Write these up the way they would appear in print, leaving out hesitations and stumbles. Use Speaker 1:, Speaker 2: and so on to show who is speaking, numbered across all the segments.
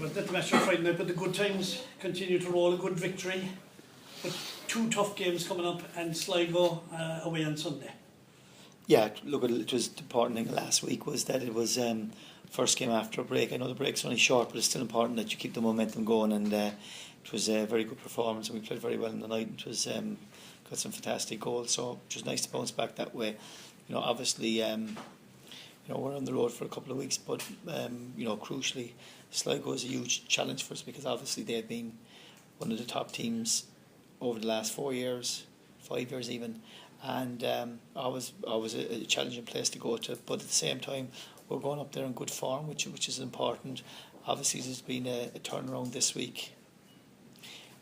Speaker 1: But that match on Friday night, but the good times continue to roll. A good victory, but 2 tough games coming up, and Sligo away on Sunday.
Speaker 2: Yeah, look, it was the important thing last week was that it was first game after a break. I know the break's only short, but it's still important that you keep the momentum going, and it was a very good performance, and we played very well in the night. It was got some fantastic goals, so it was nice to bounce back that way. Obviously, we're on the road for a couple of weeks, but crucially, Sligo is a huge challenge for us because obviously they've been one of the top teams over the last 4 years, 5 years even, and always a challenging place to go to. But at the same time, we're going up there in good form, which is important. Obviously, there's been a turnaround this week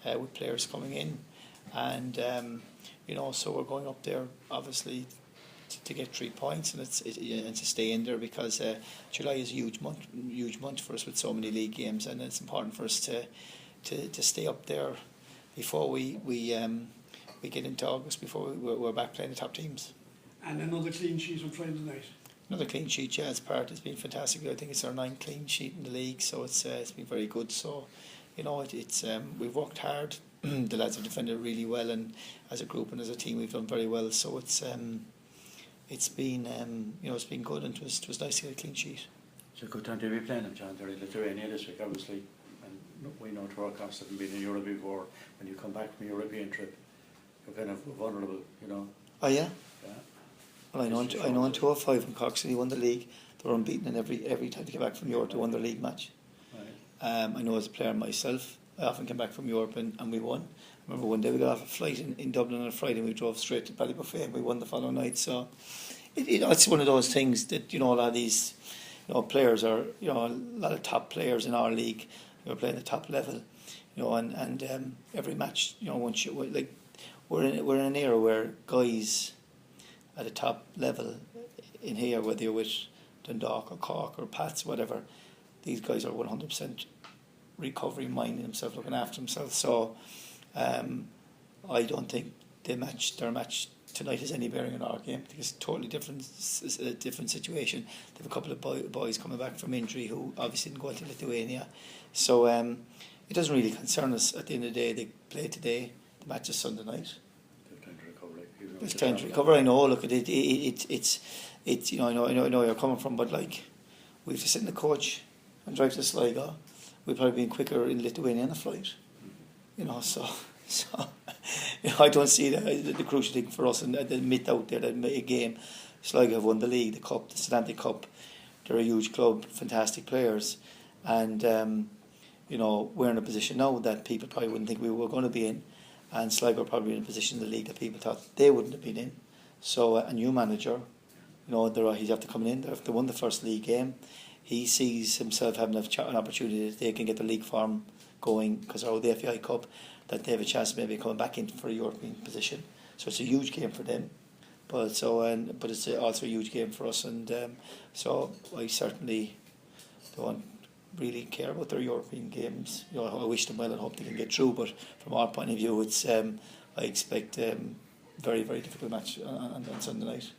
Speaker 2: with players coming in, and so we're going up there obviously to get 3 points and to stay in there, because July is a huge month for us with so many league games, and it's important for us to stay up there before we get into August, before we're back playing the top teams.
Speaker 1: And another clean sheet on Friday night.
Speaker 2: Another clean sheet, yeah, has been fantastic. I think it's our 9th clean sheet in the league, so it's been very good. So, it's we've worked hard. The lads have defended really well, and as a group and as a team, we've done very well. So it's been it's been good, and it was nice to get a clean sheet.
Speaker 3: It's a good time to be playing them, John. They're in Lithuania this week, obviously, and we know to our cost haven't been in Europe before. When you come back from a European trip, you're kind of vulnerable,
Speaker 2: Oh yeah.
Speaker 3: Yeah.
Speaker 2: Well, I know in 2005 when Cork City won the league, they were unbeaten in every time they came back from Europe. They won their league match.
Speaker 3: Right.
Speaker 2: I know as a player myself, I often came back from Europe and we won. I remember one day we got off a flight in Dublin on a Friday and we drove straight to Ballybuffet and we won the following night. So it's one of those things that a lot of these players are a lot of top players in our league playing the top level, and every match once you we're in an era where guys at the top level in here, whether you're with Dundalk or Cork or Pats, whatever, these guys are 100% recovery minded themselves, looking after themselves. So I don't think their match tonight has any bearing on our game. I think it's a totally different situation. They have a couple of boys coming back from injury who obviously didn't go into Lithuania. So it doesn't really concern us. At the end of the day, they play today. The match is Sunday night. It's time to recover. I know. Look, it's I know you're coming from, but we have to sit in the coach and drive to Sligo. We've probably been quicker in Lithuania on a flight. So I don't see the crucial thing for us. And the myth out there that a game, Sligo have won the league, the cup, the Atlantic Cup. They're a huge club, fantastic players, and we're in a position now that people probably wouldn't think we were going to be in. And Sligo are probably in a position in the league that people thought they wouldn't have been in. So a new manager, he's after coming in. They won the first league game. He sees himself having an opportunity that they can get the league form going because they're out of the FAI Cup, that they have a chance of maybe coming back in for a European position. So it's a huge game for them. But it's also a huge game for us. And so I certainly don't really care about their European games. I wish them well and hope they can get through, but from our point of view, it's I expect very, very difficult match on Sunday night.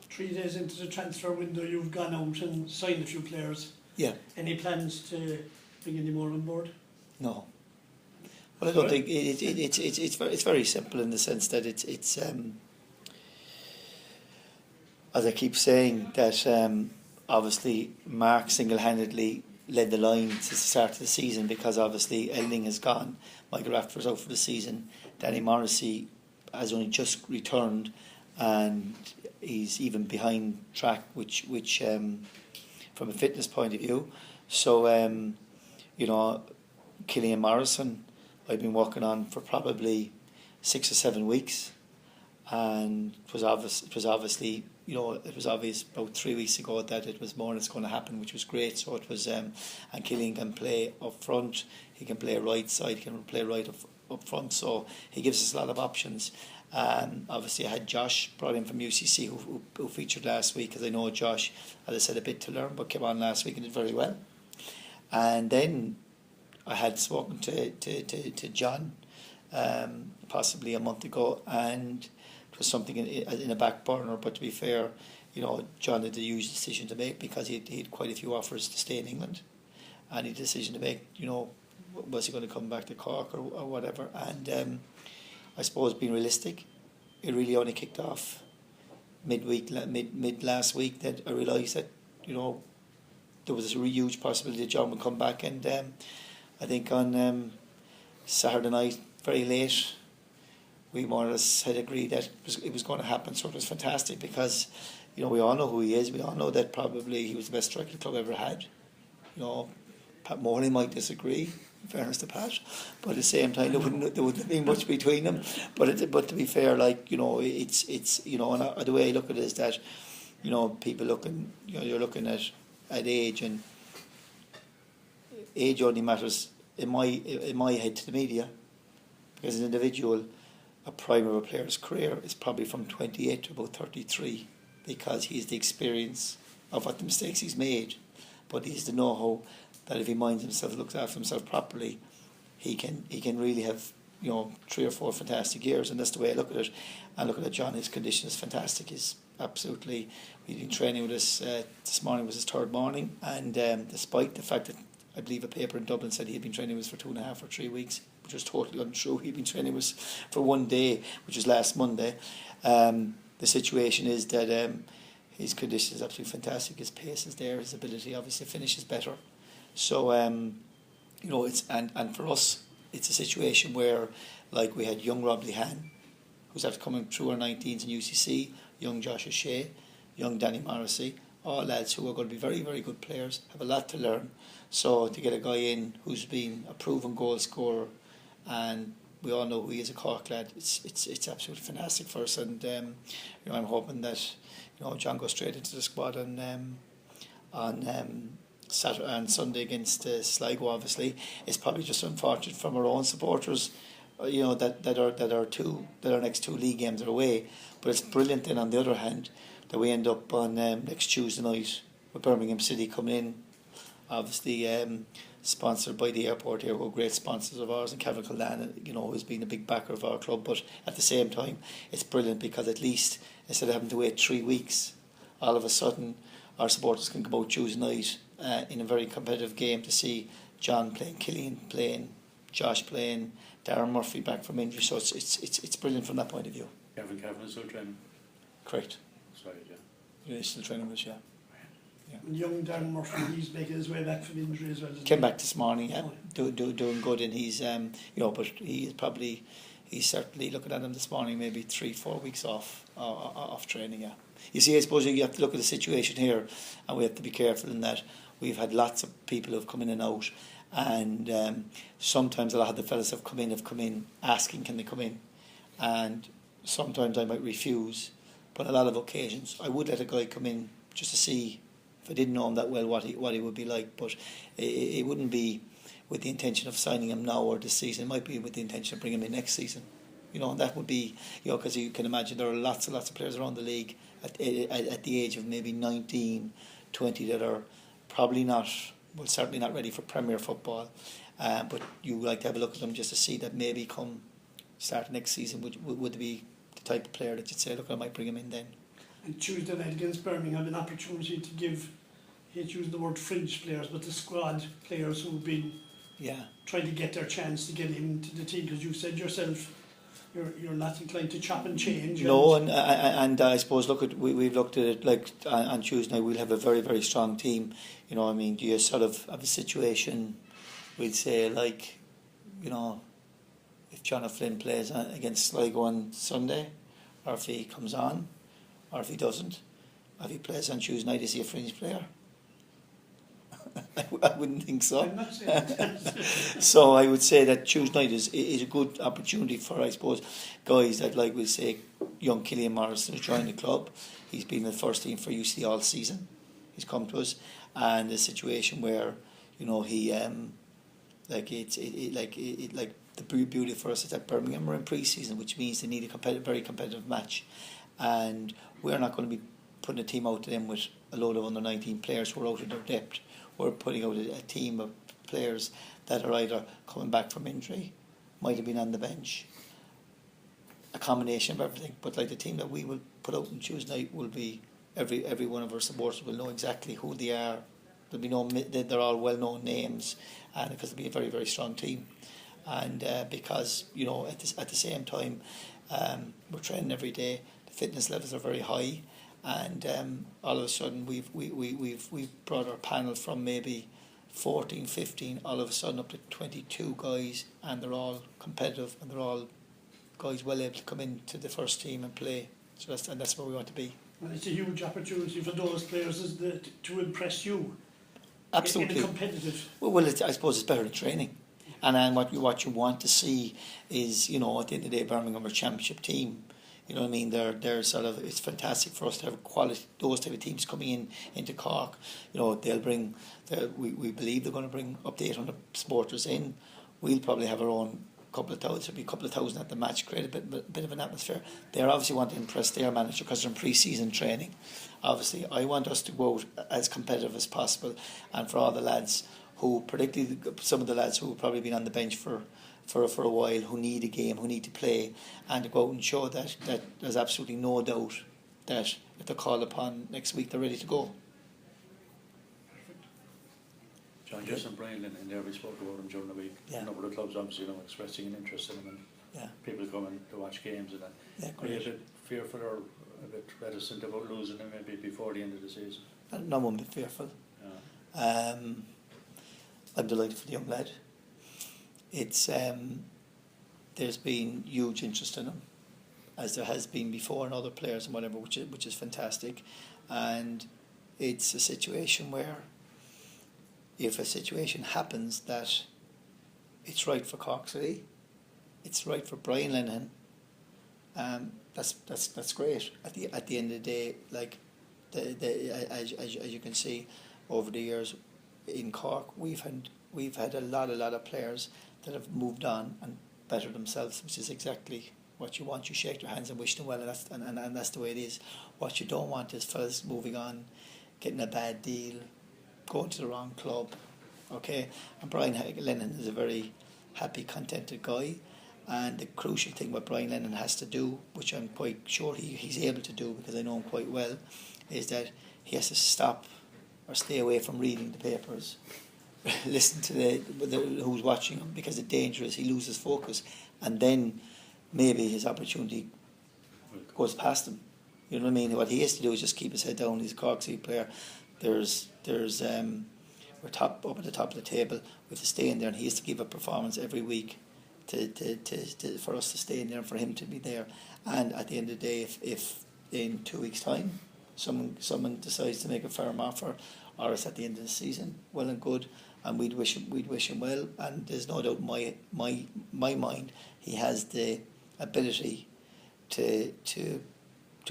Speaker 1: 3 days into the transfer window, you've gone out and signed a few players.
Speaker 2: Yeah. Any
Speaker 1: plans to bring any more on board?
Speaker 2: No. Well, I don't think it's very simple in the sense that it's as I keep saying, that obviously Mark single-handedly led the line to the start of the season, because obviously Elding has gone, Michael Rafter's out for the season, Danny Morrissey has only just returned, and he's even behind track, which from a fitness point of view. So Killian Morrison I've been working on for probably 6 or 7 weeks, and it was obvious about 3 weeks ago that it was more that's going to happen, which was great. So it was, and Killian can play up front, he can play right side, he can play right up front, so he gives us a lot of options. Obviously I had Josh brought in from UCC who featured last week, because I know Josh, as I said, a bit to learn, but came on last week and did very well. And then I had spoken to John possibly a month ago, and it was something in a back burner, but to be fair, John had a huge decision to make, because he had quite a few offers to stay in England, any decision to make. Was he going to come back to Cork or whatever? And I suppose being realistic, it really only kicked off mid last week that I realised that there was a huge possibility that John would come back, and I think on Saturday night, very late, we more or less had agreed that it was going to happen. So it was fantastic because we all know who he is. We all know that probably he was the best striker the club ever had. Pat Morley might disagree, in fairness to Pat, but at the same time there wouldn't be much between them. But to be fair, it's and the way I look at it is that people looking, you're looking at age, and age only matters in my head to the media, because as an individual, a prime of a player's career is probably from 28 to about 33, because he's the experience of what the mistakes he's made, but he's the know-how that if he minds himself, looks after himself properly, he can really have 3 or 4 fantastic years. And that's the way I look at it. And looking at John, his condition is fantastic. He's absolutely, he's been training with us. This morning was his 3rd morning, and despite the fact that I believe a paper in Dublin said he had been training with us for 2.5 or 3 weeks, which was totally untrue. He'd been training with us for 1 day, which was last Monday. The situation is that his condition is absolutely fantastic. His pace is there. His ability, obviously, to finish is better. So it's and for us, it's a situation where, like, we had young Rob Lehan, who's after coming through our 19s in UCC, young Josh O'Shea, young Danny Morrissey, all lads who are going to be very, very good players, have a lot to learn. So to get a guy in who's been a proven goal scorer, and we all know who he is, a Cork lad, it's absolutely fantastic for us. And I'm hoping that John goes straight into the squad on Saturday and Sunday against Sligo. Obviously, it's probably just unfortunate from our own supporters, that our next 2 league games are away. But it's brilliant then, on the other hand, that we end up on next Tuesday night with Birmingham City coming in, obviously sponsored by the airport here, who are great sponsors of ours, and Kevin Cullen, who's been a big backer of our club. But at the same time, it's brilliant because at least instead of having to wait 3 weeks, all of a sudden our supporters can come out Tuesday night in a very competitive game to see John playing, Killian playing, Josh playing, Darren Murphy back from injury. So it's brilliant from that point of view.
Speaker 3: Kevin is still training.
Speaker 2: Correct.
Speaker 3: Sorry, yeah.
Speaker 2: Yeah, he's still training with us, yeah.
Speaker 1: And young Darren Murphy, he's making his way back from injury as well.
Speaker 2: Came back this morning, yeah, doing good, and he's but he's certainly, looking at him this morning, maybe 3-4 weeks off training. Yeah, you see, I suppose you have to look at the situation here, and we have to be careful in that we've had lots of people who have come in and out, and sometimes a lot of the fellas have come in asking can they come in, and sometimes I might refuse, but a lot of occasions I would let a guy come in just to see, if I didn't know him that well, what he would be like. But it wouldn't be with the intention of signing him now or this season. It might be with the intention of bringing him in next season. And that would be, because you can imagine there are lots and lots of players around the league at the age of maybe 19, 20 that are probably certainly not ready for Premier football. But you like to have a look at them just to see that maybe come start next season would be the type of player that you'd say, look, I might bring him in then.
Speaker 1: And Tuesday night against Birmingham, an opportunity to give, I hate to use the word fringe players, but the squad players who've been trying to get their chance to get into the team, because you said yourself you're not inclined to chop and change.
Speaker 2: No, and I suppose we've looked at it like on Tuesday night we'll have a very, very strong team. Do you sort of have a situation, we'd say, like, if John O'Flynn plays against Sligo on Sunday, or if he comes on, or if he doesn't, if he plays on Tuesday night, is he a fringe player? I wouldn't think so.
Speaker 1: I'm not saying that.
Speaker 2: So I would say that Tuesday night is a good opportunity for, I suppose, guys that, like we'll say, young Killian Morrison has joined the club. He's been in the first team for UC all season. He's come to us, and a situation where he the beauty for us is that Birmingham are in pre-season, which means they need a very competitive match, and we're not going to be putting a team out to them with a load of under 19 players who are out of their depth. We're putting out a team of players that are either coming back from injury, might have been on the bench, a combination of everything. But like the team that we will put out on Tuesday night will be, every one of our supporters will know exactly who they are There'll be no, they're all well-known names, and because it'll be a very, very strong team. And because, you know, at the same time, we're training every day, the fitness levels are very high, and all of a sudden we've brought our panel from maybe 14, 15, all of a sudden up to 22 guys, and they're all competitive, and they're all guys well able to come into the first team and play. So that's where we want to be.
Speaker 1: And it's a huge opportunity for those players to impress you.
Speaker 2: Absolutely.
Speaker 1: In a competitive.
Speaker 2: Well, I suppose it's better than training. And then what you want to see is, you know, at the end of the day, Birmingham are a championship team. You know what I mean? They're sort of, it's fantastic for us to have quality, those type of teams coming into Cork. You know, they'll bring, we believe they're going to bring up to 800 supporters in. We'll probably have our own couple of thousand, it'll be a couple of thousand at the match, create a bit of an atmosphere. They obviously want to impress their manager because they're in pre-season training. Obviously, I want us to go out as competitive as possible, and for all the lads who, particularly some of the lads who have probably been on the bench for a while, who need a game, who need to play, and to go out and show that there's absolutely no doubt that if they're called upon next week, they're ready to go.
Speaker 3: John, just on Brian Lennon there, we spoke about him during the week.
Speaker 2: Yeah.
Speaker 3: A number of clubs obviously, you know, expressing an interest in him, and
Speaker 2: Yeah.
Speaker 3: people coming to watch games and that.
Speaker 2: Yeah,
Speaker 3: Are you a
Speaker 2: great.
Speaker 3: bit fearful or a bit reticent about losing him maybe before the end of the season?
Speaker 2: No one be fearful.
Speaker 3: Yeah.
Speaker 2: I'm delighted for the young lad. It's there's been huge interest in him, as there has been before in other players and whatever, which is fantastic. And it's a situation where, if a situation happens that it's right for Cork City, it's right for Brian Lennon, that's great. At the end of the day, like as you can see, over the years in Cork, we've had a lot of players that have moved on and bettered themselves, which is exactly what you want. You shake their hands and wish them well, and that's the way it is. What you don't want is fellas moving on, getting a bad deal, going to the wrong club. Okay, and Brian Lennon is a very happy, contented guy, and the crucial thing what Brian Lennon has to do, which I'm quite sure he's able to do because I know him quite well, is that he has to stop or stay away from reading the papers, listen to who's watching him, because the danger is he loses focus, and then maybe his opportunity goes past him. You know what I mean? What he has to do is just keep his head down. He's a Cork City player. We're up at the top of the table. We have to stay in there, and he has to give a performance every week for us to stay in there and for him to be there. And at the end of the day, if in 2 weeks' time someone decides to make a firm offer, or it's at the end of the season, well and good, and we'd wish him well. And there's no doubt in my mind he has the ability to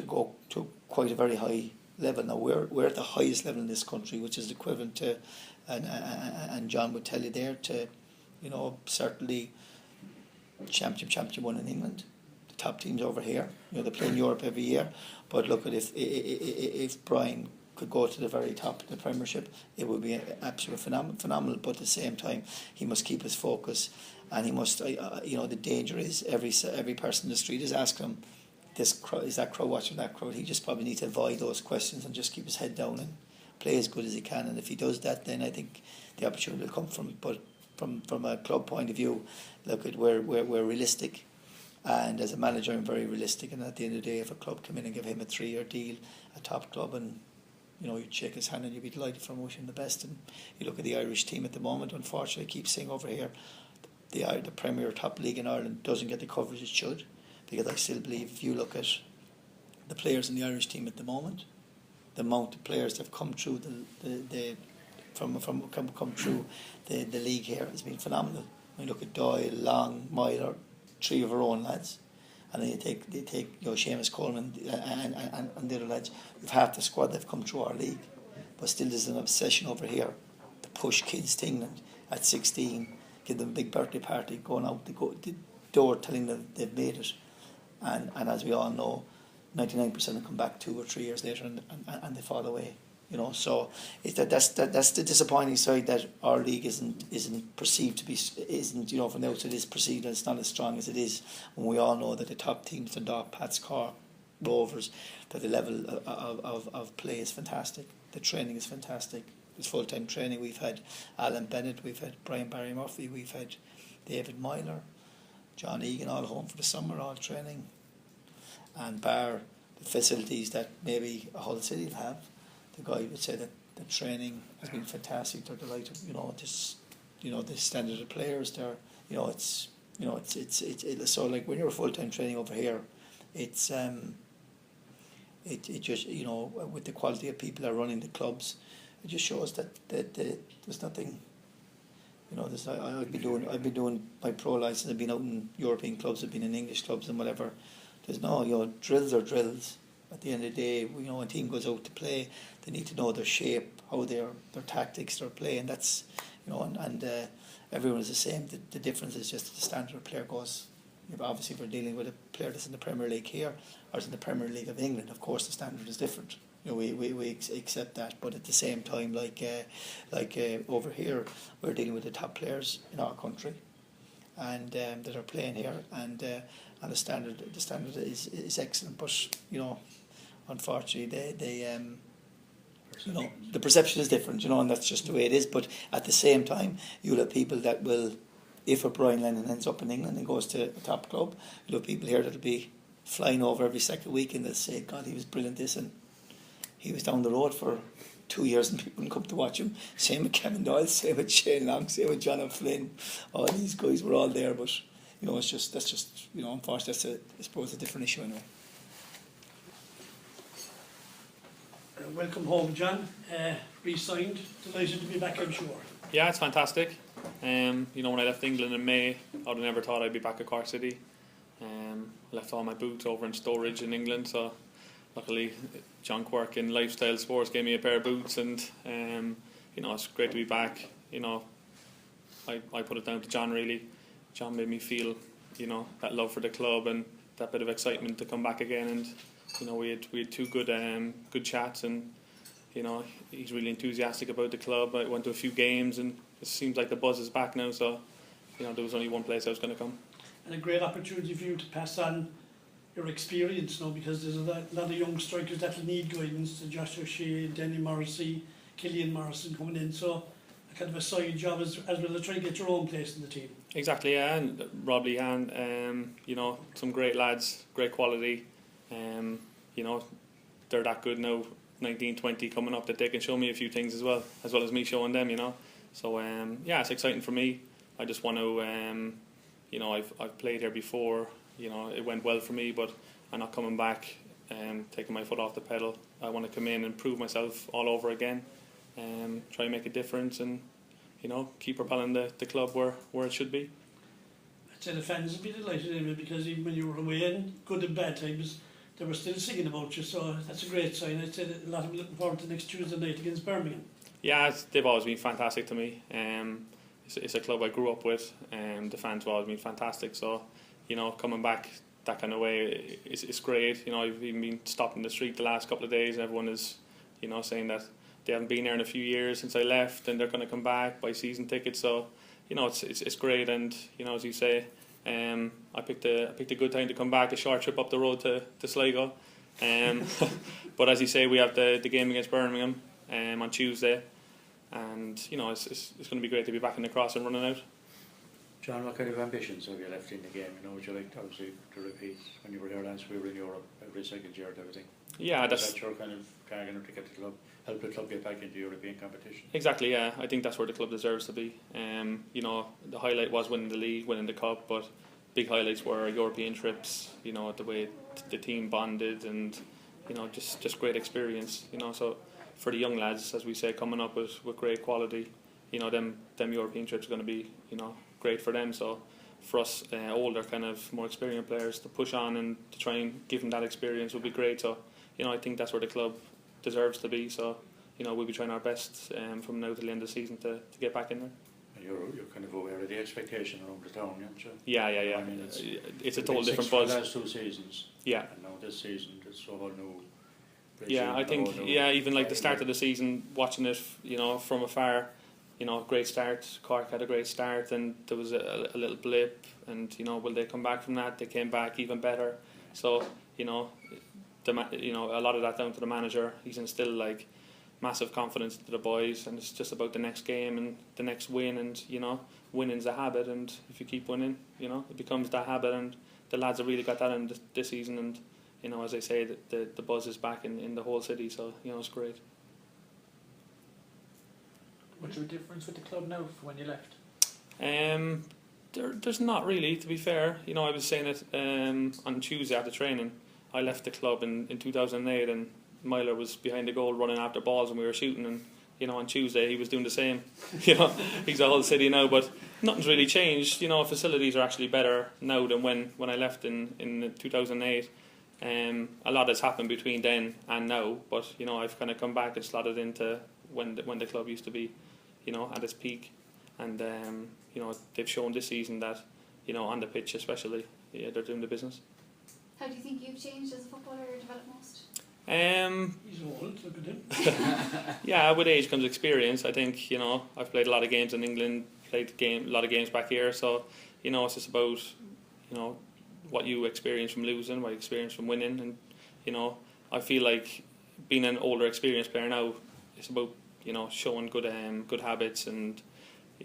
Speaker 2: go to quite a very high level. Now we're at the highest level in this country, which is equivalent to, and John would tell you there, to, you know, certainly championship one in England. The top teams over here, you know, they play in Europe every year. But look at if Brian could go to the very top of the Premiership, it would be absolutely phenomenal. But at the same time, he must keep his focus, and he must. You know, the danger is every person in the street is asking him, "This crowd, is that crowd watching that crowd?" He just probably needs to avoid those questions and just keep his head down and play as good as he can. And if he does that, then I think the opportunity will come from. But from a club point of view, look at we're realistic. And as a manager, I'm very realistic. And at the end of the day, if a club come in and give him a 3-year deal, a top club, and you know, you'd shake his hand and you'd be delighted for him, wish him the best. And you look at the Irish team at the moment. Unfortunately, I keep saying over here, the Premier top league in Ireland doesn't get the coverage it should, because I still believe if you look at the players in the Irish team at the moment, the amount of players that have come through come through the league here has been phenomenal. When you look at Doyle, Long, Myler, 3 of our own lads, and then you take you know, Seamus Coleman and the other lads. We've half the squad that have come through our league, but still there's an obsession over here to push kids to England at 16, give them a big birthday party, going out the door telling them they've made it, and as we all know, 99% will come back 2 or 3 years later and they fall away. You know, so that's the disappointing side, that our league isn't perceived to be, you know, from the outside is perceived as not as strong as it is, when we all know that the top teams, Dundalk, Pats, Cork, Rovers, that the level of play is fantastic, the training is fantastic, There's full-time training. We've had Alan Bennett, we've had Brian Barry Murphy, we've had David Myler, John Egan, all home for the summer, all training. And bar the facilities that maybe a Hull City will have, the guy would say that the training has been fantastic. They're delighted, the standard of players there. It's so like when you're full-time training over here, it's it just with the quality of people that are running the clubs, it just shows that there's nothing. I've been doing my pro license. I've been out in European clubs. I've been in English clubs and whatever. There's no drills are drills. At the end of the day, when a team goes out to play, they need to know their shape, how their tactics, their play, and that's and everyone is the same. The difference is just the standard of player goes. Obviously, if we're dealing with a player that's in the Premier League here or is in the Premier League of England, of course the standard is different. We accept that, but at the same time, like over here, we're dealing with the top players in our country, and that are playing here, and the standard is excellent. But unfortunately, they the perception is different, and that's just the way it is. But at the same time, you'll have people that will, if a Brian Lennon ends up in England and goes to a top club, you'll have people here that'll be flying over every second week and they'll say, God, he was brilliant this, and he was down the road for 2 years and people wouldn't come to watch him. Same with Kevin Doyle, same with Shane Long, same with John O'Flynn. All these guys were all there, but that's just unfortunately I suppose a different issue anyway.
Speaker 1: Welcome home, John. Re-signed. Delighted to be back, I'm sure.
Speaker 4: Yeah, it's fantastic. When I left England in May, I would have never thought I'd be back at Cork City. I left all my boots over in storage in England, so luckily John Quirk in Lifestyle Sports gave me a pair of boots, and it's great to be back. I put it down to John really. John made me feel that love for the club and that bit of excitement to come back again, and we had two good chats, and he's really enthusiastic about the club. I went to a few games and it seems like the buzz is back now, so there was only one place I was going to come.
Speaker 1: And a great opportunity for you to pass on your experience now, because there's a lot of young strikers that will need guidance. Josh O'Shea, Denny Morrissey, Killian Morrison coming in, so a kind of a side job as well as trying to get your own place in the team.
Speaker 4: Exactly, yeah, and Rob Lehan, some great lads, great quality. They're that good now, 19, 20 coming up, that they can show me a few things as well as me showing them, So it's exciting for me. I just want to, I've played here before. It went well for me, but I'm not coming back taking my foot off the pedal. I want to come in and prove myself all over again, try and make a difference, and keep propelling the club where it should be.
Speaker 1: I'd say the fans would be delighted anyway, because even when you were away in good and bad times, they were still singing about you, so that's a great sign. I'd say that a lot of them looking forward to next Tuesday night against Birmingham. Yeah,
Speaker 4: they've always been fantastic to me. It's a club I grew up with, and the fans have always been fantastic. So, coming back that kind of way, it's great. I've even been stopped in the street the last couple of days, and everyone is, saying that they haven't been there in a few years since I left, and they're going to come back, buy season tickets. So, it's great, and as you say, I picked a good time to come back, a short trip up the road to Sligo. But as you say, we have the game against Birmingham on Tuesday, and it's going to be great to be back in the cross and running out.
Speaker 3: John, what kind of ambitions have you left in the game? Would you like obviously to repeat when you were here last? We were in Europe every second year and everything.
Speaker 4: Yeah,
Speaker 3: is that your kind of target to get the club, help the club get back into European competition?
Speaker 4: Exactly, yeah. I think that's where the club deserves to be. The highlight was winning the league, winning the cup, but big highlights were European trips. The way the team bonded, and just great experience. So for the young lads, as we say, coming up with great quality, them European trips are going to be great for them. So for us older, kind of more experienced players, to push on and to try and give them that experience would be great. So I think that's where the club deserves to be. So we'll be trying our best from now to the end of the season to get back in there.
Speaker 3: You're kind of aware of the expectation around the town, aren't you?
Speaker 4: Yeah.
Speaker 3: I mean,
Speaker 4: it's a total different buzz.
Speaker 3: The last 2 seasons.
Speaker 4: Yeah.
Speaker 3: And now this season, it's a whole new.
Speaker 4: Yeah, I think even like the start of the season, watching it, from afar, great start. Cork had a great start, and there was a little blip, and will they come back from that? They came back even better. So a lot of that down to the manager. He's instilled massive confidence to the boys, and it's just about the next game and the next win, and you know, winning's a habit, and if you keep winning, you know, it becomes that habit, and the lads have really got that in this season, and you know, as I say, the buzz is back in the whole city, so you know, it's great.
Speaker 5: What's your difference with the club now from when you left?
Speaker 4: There's not really, to be fair. You know, I was saying it on Tuesday after training. I left the club in 2008, and Myler was behind the goal running after balls and we were shooting, and you know, on Tuesday he was doing the same. You know, he's a whole city now, but nothing's really changed. You know, facilities are actually better now than when I left in 2008. A lot has happened between then and now, but you know, I've kind of come back and slotted into when the club used to be, you know, at its peak, and you know, they've shown this season that, you know, on the pitch especially, yeah, they're doing the business.
Speaker 6: How do you think you've changed as a footballer or developed most?
Speaker 1: He's old, look at him.
Speaker 4: Yeah, with age comes experience. I think, you know, I've played a lot of games in England, a lot of games back here, so you know, it's just about, you know, what you experience from losing, what you experience from winning, and you know, I feel like being an older, experienced player now, it's about, you know, showing good habits, and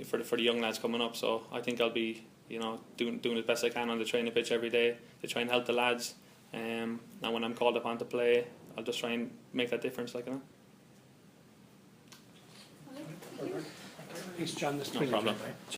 Speaker 4: for the young lads coming up. So I think I'll be, you know, doing the best I can on the training pitch every day to try and help the lads. And when I'm called upon to play, I'll just try and make that difference, like, you know.
Speaker 6: Okay, thank you.
Speaker 1: Thanks, John. That's
Speaker 4: No
Speaker 1: brilliant.
Speaker 4: problem.